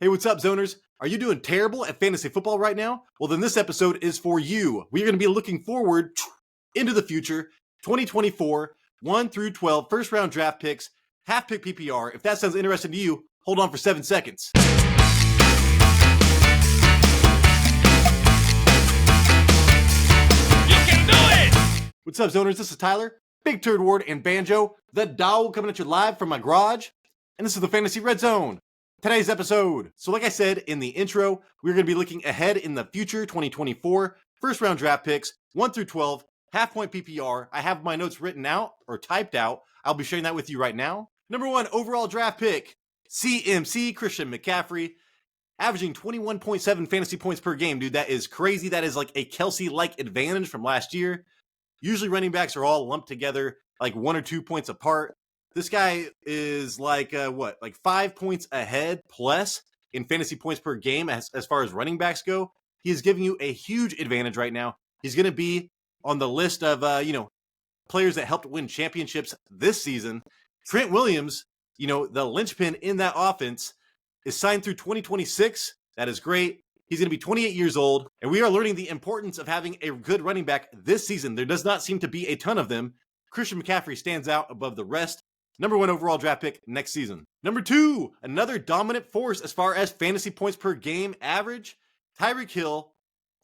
Hey, what's up, Zoners? Are you doing terrible at fantasy football right now? Well, then this episode is for you. We are going to be looking forward into the future, 2024, 1 through 12, first round draft picks, half pick PPR. If that sounds interesting to you, hold on for 7 seconds. You can do it! What's up, Zoners? This is Tyler, Big Turd Ward, and Banjo, the Doll, coming at you live from my garage. And this is the Fantasy Red Zone. Today's episode. So like I said in the intro, we're going to be looking ahead in the future, 2024, first round draft picks, 1 through 12, half point PPR. I have my notes written out or typed out. I'll be sharing that with you right now. Number 1 overall draft pick, CMC, Christian McCaffrey, averaging 21.7 fantasy points per game. Dude, that is crazy. That is like a Kelsey-like advantage from last year. Usually running backs are all lumped together like 1 or 2 points apart. This guy is like, 5 points ahead plus in fantasy points per game as far as running backs go. He is giving you a huge advantage right now. He's going to be on the list of, players that helped win championships this season. Trent Williams, the linchpin in that offense, is signed through 2026. That is great. He's going to be 28 years old, and we are learning the importance of having a good running back this season. There does not seem to be a ton of them. Christian McCaffrey stands out above the rest. Number 1 overall draft pick next season. Number 2, another dominant force as far as fantasy points per game average. Tyreek Hill,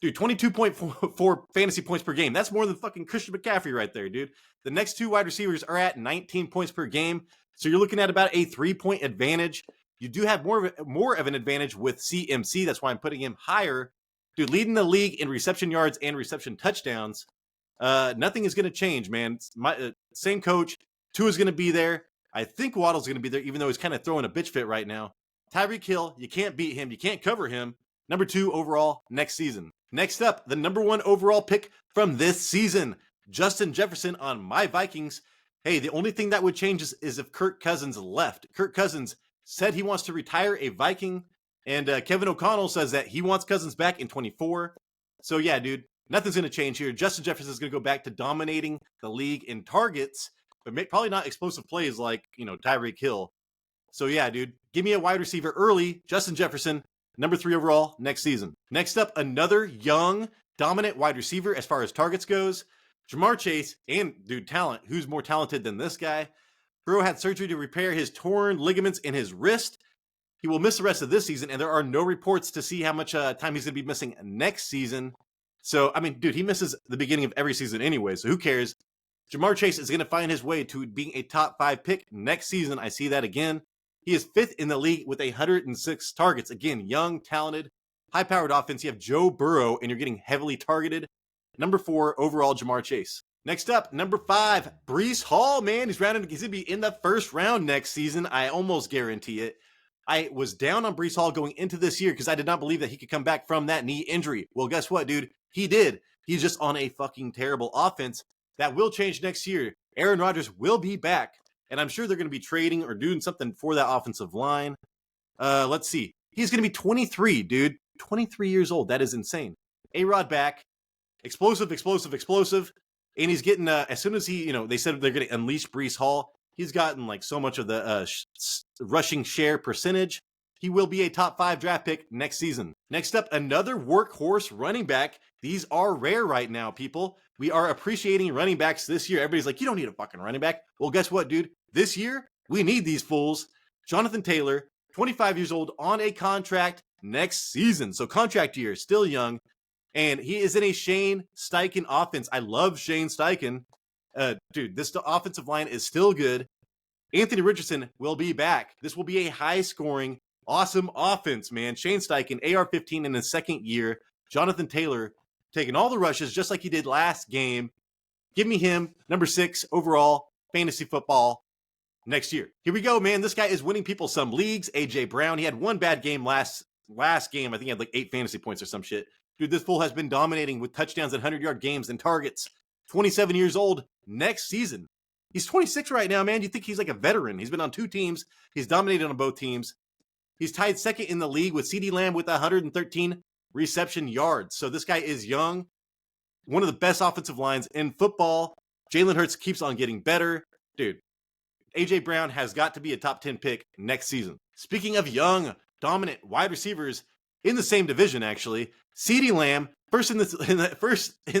dude, 22.4 fantasy points per game. That's more than fucking Christian McCaffrey right there, dude. The next 2 wide receivers are at 19 points per game. So you're looking at about a 3-point advantage. You do have more of an advantage with CMC. That's why I'm putting him higher. Dude, leading the league in reception yards and reception touchdowns. Nothing is going to change, man. Same coach. Tua is going to be there. I think Waddle's going to be there, even though he's kind of throwing a bitch fit right now. Tyreek Hill, you can't beat him. You can't cover him. Number 2 overall next season. Next up, the number 1 overall pick from this season, Justin Jefferson on my Vikings. Hey, the only thing that would change is if Kirk Cousins left. Kirk Cousins said he wants to retire a Viking, and Kevin O'Connell says that he wants Cousins back in 24. So yeah, dude, nothing's going to change here. Justin Jefferson is going to go back to dominating the league in targets, but probably not explosive plays like, Tyreek Hill. So yeah, dude, give me a wide receiver early. Justin Jefferson, number 3 overall next season. Next up, another young, dominant wide receiver as far as targets goes. Ja'Marr Chase, and dude, talent. Who's more talented than this guy? Burrow had surgery to repair his torn ligaments in his wrist. He will miss the rest of this season, and there are no reports to see how much time he's going to be missing next season. So, I mean, dude, he misses the beginning of every season anyway, so who cares? Ja'Marr Chase is going to find his way to being a top 5 pick next season. I see that again. He is 5th in the league with 106 targets. Again, young, talented, high-powered offense. You have Joe Burrow, and you're getting heavily targeted. Number 4 overall, Ja'Marr Chase. Next up, number 5, Breece Hall, man. He's going to be in the first round next season. I almost guarantee it. I was down on Breece Hall going into this year because I did not believe that he could come back from that knee injury. Well, guess what, dude? He did. He's just on a fucking terrible offense. That will change next year. Aaron Rodgers will be back, and I'm sure they're going to be trading or doing something for that offensive line. Let's see. He's going to be 23, dude. 23 years old. That is insane. A-Rod back. Explosive. And he's getting, as soon as he, they said they're going to unleash Breece Hall, he's gotten like so much of the rushing share percentage. He will be a top 5 draft pick next season. Next up, another workhorse running back. These are rare right now, people. We are appreciating running backs this year. Everybody's like, you don't need a fucking running back. Well, guess what, dude? This year, we need these fools. Jonathan Taylor, 25 years old, on a contract next season. So contract year, still young. And he is in a Shane Steichen offense. I love Shane Steichen. Dude, this offensive line is still good. Anthony Richardson will be back. This will be a high-scoring, awesome offense, man. Shane Steichen, AR-15 in his second year. Jonathan Taylor taking all the rushes just like he did last game. Give me him, number 6 overall, fantasy football next year. Here we go, man. This guy is winning people some leagues. A.J. Brown, he had one bad game last game. I think he had like 8 fantasy points or some shit. Dude, this fool has been dominating with touchdowns and 100-yard games and targets. 27 years old next season. He's 26 right now, man. You think he's like a veteran. He's been on 2 teams. He's dominated on both teams. He's tied second in the league with CeeDee Lamb with 113 reception yards. So this guy is young. One of the best offensive lines in football. Jalen Hurts keeps on getting better. Dude, A.J. Brown has got to be a top 10 pick next season. Speaking of young dominant wide receivers in the same division, actually. CeeDee Lamb, first in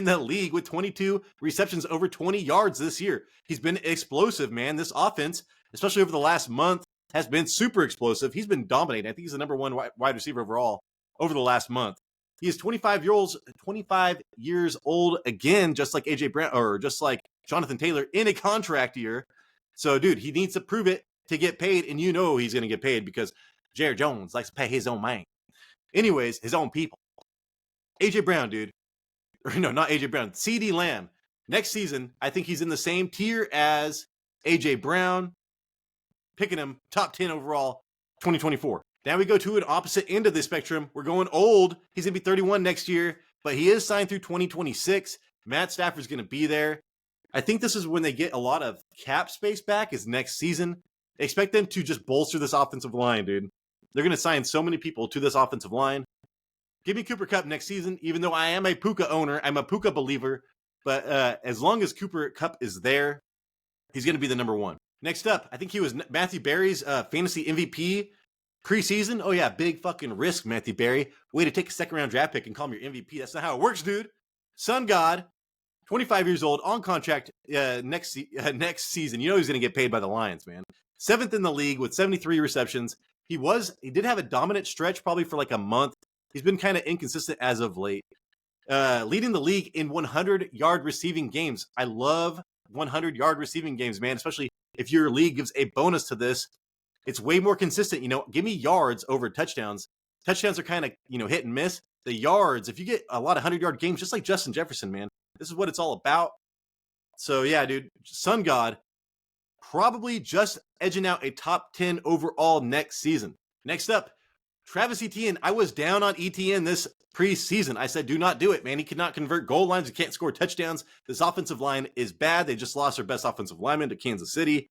the league with 22 receptions over 20 yards this year. He's been explosive, man. This offense, especially over the last month, has been super explosive. He's been dominating. I think he's the number one wide receiver overall over the last month. He is 25 years old again, just like AJ Brown or just like Jonathan Taylor in a contract year. So, dude, he needs to prove it to get paid, and you know he's going to get paid because Jared Jones likes to pay his own man. Anyways, his own people. AJ Brown, dude. Or no, not AJ Brown. CeeDee Lamb. Next season, I think he's in the same tier as AJ Brown. Picking him top 10 overall 2024. Now we go to an opposite end of the spectrum. We're going old. He's going to be 31 next year, but he is signed through 2026. Matt Stafford's going to be there. I think this is when they get a lot of cap space back is next season. Expect them to just bolster this offensive line, dude. They're going to sign so many people to this offensive line. Give me Cooper Kupp next season, even though I am a Puka owner. I'm a Puka believer. But as long as Cooper Kupp is there, he's going to be the number one. Next up, I think he was Matthew Berry's fantasy MVP preseason. Oh, yeah, big fucking risk, Matthew Berry. Way to take a second-round draft pick and call him your MVP. That's not how it works, dude. Sun God, 25 years old, on contract next season. You know he's going to get paid by the Lions, man. 7th in the league with 73 receptions. He did have a dominant stretch probably for like a month. He's been kind of inconsistent as of late. Leading the league in 100-yard receiving games. I love 100-yard receiving games, man, especially if your league gives a bonus to this. It's way more consistent. You know, give me yards over touchdowns. Touchdowns are kind of, hit and miss. The yards, if you get a lot of 100-yard games, just like Justin Jefferson, man, this is what it's all about. So, yeah, dude, Sun God, probably just edging out a top 10 overall next season. Next up, Travis Etienne. I was down on Etienne this preseason. I said, do not do it, man. He cannot convert goal lines. He can't score touchdowns. This offensive line is bad. They just lost their best offensive lineman to Kansas City.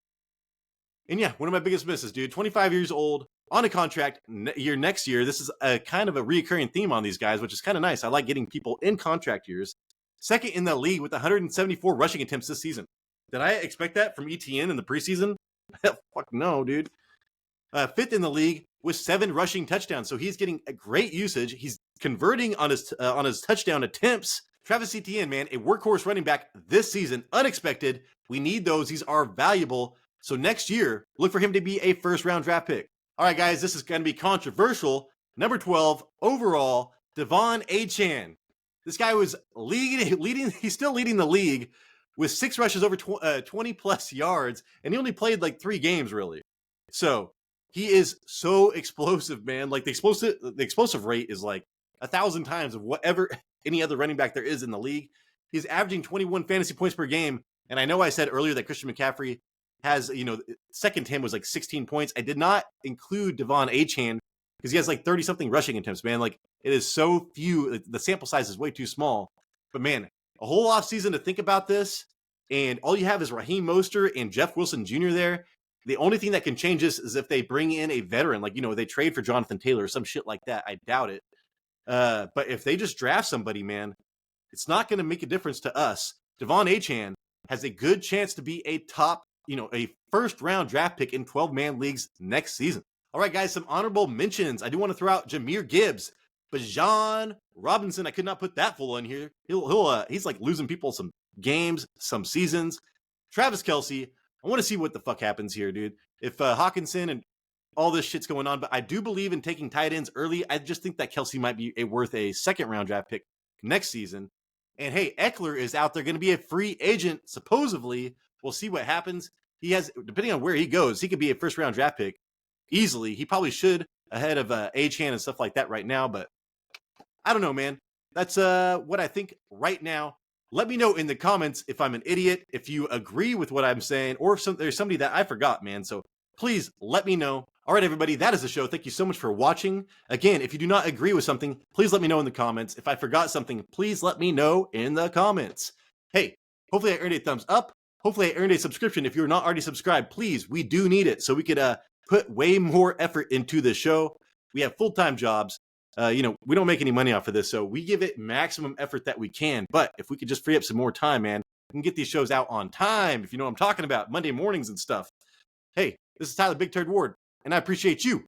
And yeah, one of my biggest misses, dude. 25 years old, on a contract next year. This is a kind of a reoccurring theme on these guys, which is kind of nice. I like getting people in contract years. Second in the league with 174 rushing attempts this season. Did I expect that from Etienne in the preseason? Fuck no, dude. 5th in the league with 7 rushing touchdowns. So he's getting a great usage. He's converting on his touchdown attempts. Travis Etienne, man, a workhorse running back this season. Unexpected. We need those. These are valuable. So next year, look for him to be a first-round draft pick. All right, guys, this is going to be controversial. Number 12 overall, De'Von Achane. This guy was leading. He's still leading the league with 6 rushes over 20-plus yards, and he only played like 3 games, really. So he is so explosive, man. Like the explosive rate is like 1,000 times of whatever any other running back there is in the league. He's averaging 21 fantasy points per game, and I know I said earlier that Christian McCaffrey has, second to him was like 16 points. I did not include De'Von Achane because he has like 30-something rushing attempts, man. Like, it is so few. The sample size is way too small. But, man, a whole offseason to think about this, and all you have is Raheem Mostert and Jeff Wilson Jr. there. The only thing that can change this is if they bring in a veteran, like, they trade for Jonathan Taylor or some shit like that. I doubt it. But if they just draft somebody, man, it's not going to make a difference to us. De'Von Achane has a good chance to be a top, a first-round draft pick in 12-man leagues next season. All right, guys, some honorable mentions. I do want to throw out Jahmyr Gibbs, Bijan Robinson. I could not put that full in here. He's like losing people some games, some seasons. Travis Kelce. I want to see what the fuck happens here, dude. If Hawkinson and all this shit's going on, but I do believe in taking tight ends early. I just think that Kelce might be worth a second-round draft pick next season. And hey, Eckler is out there going to be a free agent, supposedly. We'll see what happens. He has, depending on where he goes, he could be a first-round draft pick easily. He probably should ahead of Achane and stuff like that right now, but I don't know, man. That's what I think right now. Let me know in the comments if I'm an idiot, if you agree with what I'm saying, or if there's somebody that I forgot, man. So please let me know. All right, everybody, that is the show. Thank you so much for watching. Again, if you do not agree with something, please let me know in the comments. If I forgot something, please let me know in the comments. Hey, hopefully I earned a thumbs up. Hopefully I earned a subscription. If you're not already subscribed, please, we do need it so we could put way more effort into the show. We have full-time jobs. We don't make any money off of this, so we give it maximum effort that we can. But if we could just free up some more time, man, we can get these shows out on time, if you know what I'm talking about, Monday mornings and stuff. Hey, this is Tyler Big Turd Ward, and I appreciate you.